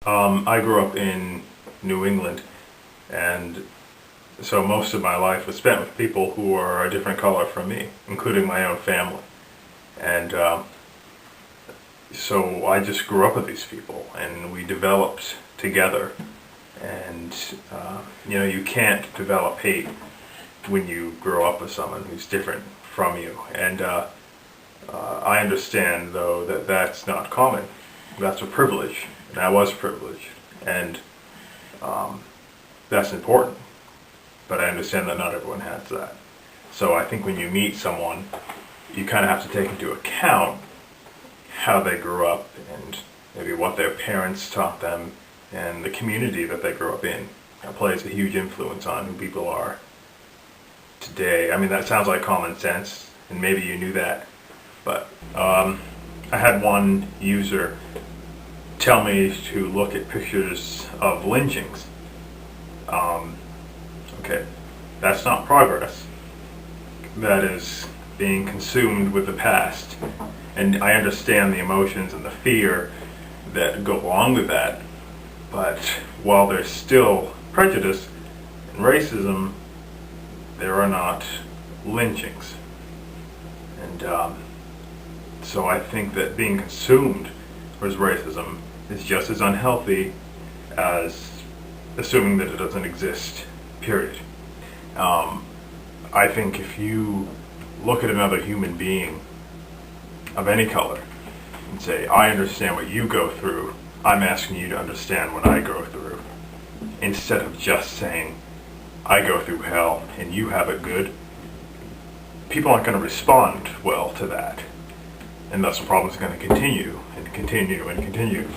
I grew up in New England, and so most of my life was spent with people who are a different color from me, including my own family. And so I just grew up with these people, and we developed together. And you can't develop hate when you grow up with someone who's different from you. And I understand, though, that that's not common. That's a privilege, and I was privileged, and that's important. But I understand that not everyone has that. So I think when you meet someone, you kind of have to take into account how they grew up and maybe what their parents taught them and the community that they grew up in. That plays a huge influence on who people are today. I mean, that sounds like common sense, and maybe you knew that, but I had one user tell me to look at pictures of lynchings. Okay, that's not progress. That is being consumed with the past. And I understand the emotions and the fear that go along with that, but while there's still prejudice and racism, there are not lynchings. And so I think that being consumed with racism is just as unhealthy as assuming that it doesn't exist, period. I think if you look at another human being of any color and say, I understand what you go through, I'm asking you to understand what I go through, instead of just saying, I go through hell and you have it good, people aren't going to respond well to that. And thus the problem is going to continue and continue and continue.